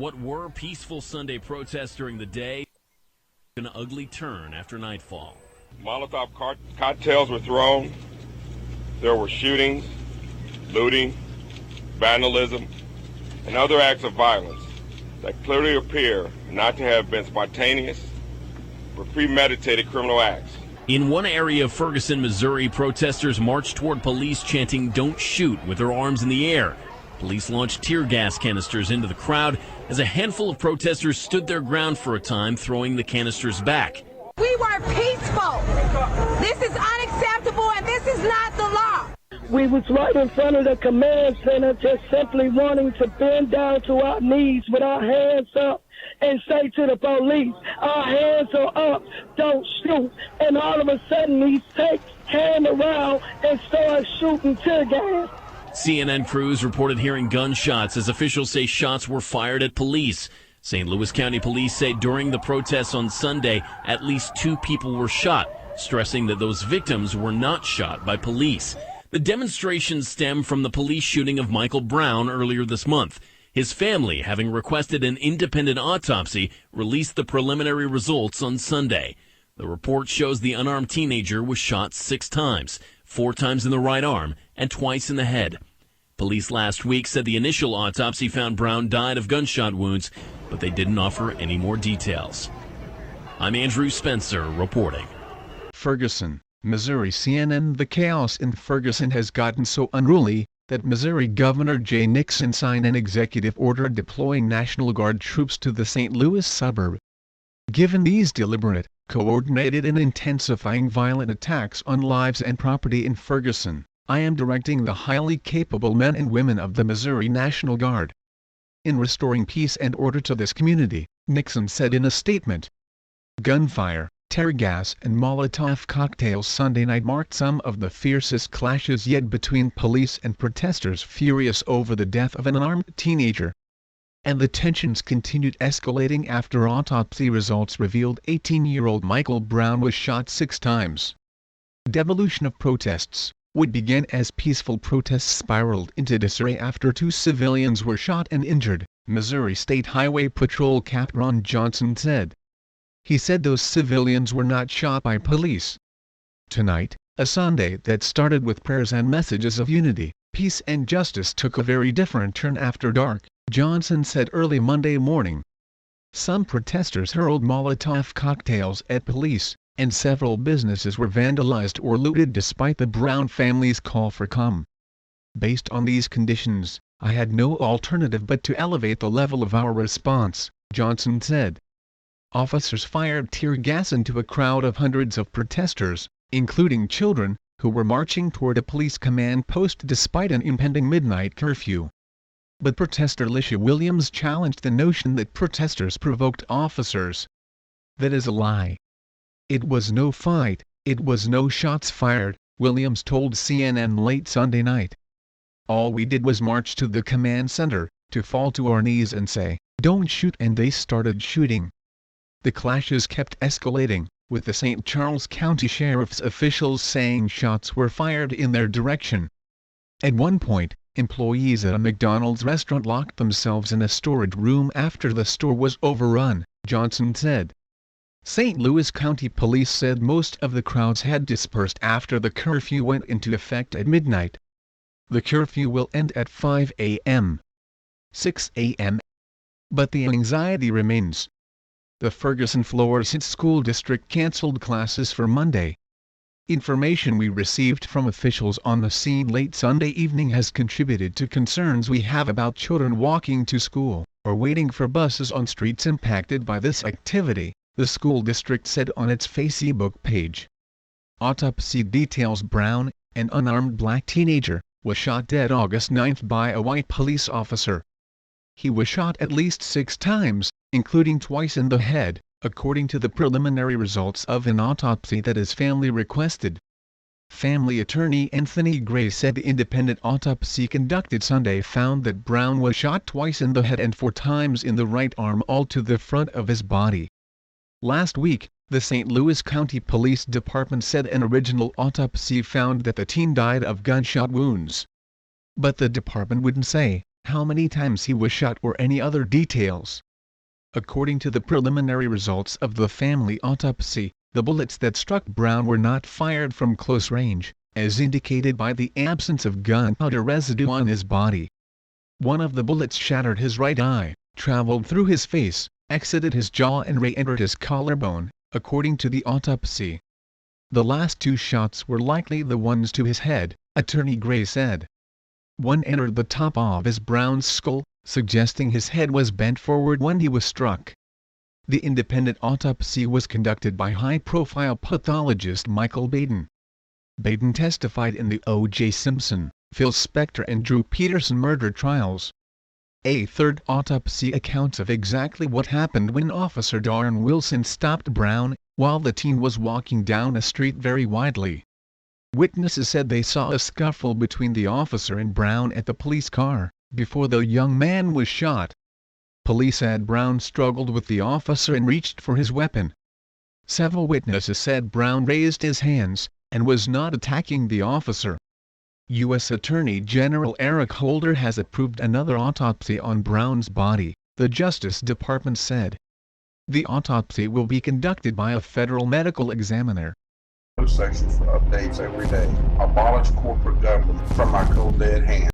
What were peaceful Sunday protests during the day took an ugly turn after nightfall. Molotov cocktails were thrown. There were shootings, looting, vandalism, and other acts of violence that clearly appear not to have been spontaneous but premeditated criminal acts. In one area of Ferguson, Missouri, protesters marched toward police chanting, "Don't shoot," with their arms in the air. Police launched tear gas canisters into the crowd as a handful of protesters stood their ground for a time, throwing the canisters back. We were peaceful. This is unacceptable, and this is not the law. We was right in front of the command center, just simply wanting to bend down to our knees with our hands up and say to the police, our hands are up, don't shoot. And all of a sudden, these takes came around and started shooting tear gas. CNN crews reported hearing gunshots as officials say shots were fired at police. St. Louis County Police say during the protests on Sunday, at least 2 people were shot, stressing that those victims were not shot by police. The demonstrations stem from the police shooting of Michael Brown earlier this month. His family, having requested an independent autopsy, released the preliminary results on Sunday. The report shows the unarmed teenager was shot 6 times, 4 times in the right arm and twice in the head. Police last week said the initial autopsy found Brown died of gunshot wounds, but they didn't offer any more details. I'm Andrew Spencer reporting. Ferguson, Missouri. CNN. The chaos in Ferguson has gotten so unruly that Missouri Governor Jay Nixon signed an executive order deploying National Guard troops to the St. Louis suburb. Given these deliberate, coordinated and intensifying violent attacks on lives and property in Ferguson, I am directing the highly capable men and women of the Missouri National Guard in restoring peace and order to this community, Nixon said in a statement. Gunfire, tear gas and Molotov cocktails Sunday night marked some of the fiercest clashes yet between police and protesters furious over the death of an unarmed teenager. And the tensions continued escalating after autopsy results revealed 18-year-old Michael Brown was shot 6 times. Devolution of protests. What began as peaceful protests spiraled into disarray after 2 civilians were shot and injured, Missouri State Highway Patrol Captain Ron Johnson said. He said those civilians were not shot by police. Tonight, a Sunday that started with prayers and messages of unity, peace and justice took a very different turn after dark, Johnson said early Monday morning. Some protesters hurled Molotov cocktails at police, and several businesses were vandalized or looted despite the Brown family's call for calm. Based on these conditions, I had no alternative but to elevate the level of our response, Johnson said. Officers fired tear gas into a crowd of hundreds of protesters, including children, who were marching toward a police command post despite an impending midnight curfew. But protester Lisha Williams challenged the notion that protesters provoked officers. That is a lie. It was no fight, it was no shots fired, Williams told CNN late Sunday night. All we did was march to the command center, to fall to our knees and say, "Don't shoot," and they started shooting. The clashes kept escalating, with the St. Charles County Sheriff's officials saying shots were fired in their direction. At one point, employees at a McDonald's restaurant locked themselves in a storage room after the store was overrun, Johnson said. St. Louis County Police said most of the crowds had dispersed after the curfew went into effect at midnight. The curfew will end at 5 a.m. 6 a.m. But the anxiety remains. The Ferguson Florissant School District canceled classes for Monday. Information we received from officials on the scene late Sunday evening has contributed to concerns we have about children walking to school, or waiting for buses on streets impacted by this activity, the school district said on its Facebook page. Autopsy details Brown, an unarmed black teenager, was shot dead August 9 by a white police officer. He was shot at least 6 times, including twice in the head, according to the preliminary results of an autopsy that his family requested. Family attorney Anthony Gray said the independent autopsy conducted Sunday found that Brown was shot twice in the head and 4 times in the right arm, all to the front of his body. Last week, the St. Louis County Police Department said an original autopsy found that the teen died of gunshot wounds. But the department wouldn't say how many times he was shot or any other details. According to the preliminary results of the family autopsy, the bullets that struck Brown were not fired from close range, as indicated by the absence of gunpowder residue on his body. One of the bullets shattered his right eye, traveled through his face, exited his jaw and re-entered his collarbone, according to the autopsy. The last two shots were likely the ones to his head, Attorney Gray said. One entered the top of his Brown's skull, suggesting his head was bent forward when he was struck. The independent autopsy was conducted by high-profile pathologist Michael Baden. Baden testified in the O.J. Simpson, Phil Spector and Drew Peterson murder trials. A third autopsy accounts of exactly what happened when Officer Darren Wilson stopped Brown, while the teen was walking down a street very widely. Witnesses said they saw a scuffle between the officer and Brown at the police car, before the young man was shot. Police said Brown struggled with the officer and reached for his weapon. Several witnesses said Brown raised his hands, and was not attacking the officer. U.S. Attorney General Eric Holder has approved another autopsy on Brown's body, the Justice Department said. The autopsy will be conducted by a federal medical examiner. Section for updates every day. Abolish corporate government from my cold dead hands.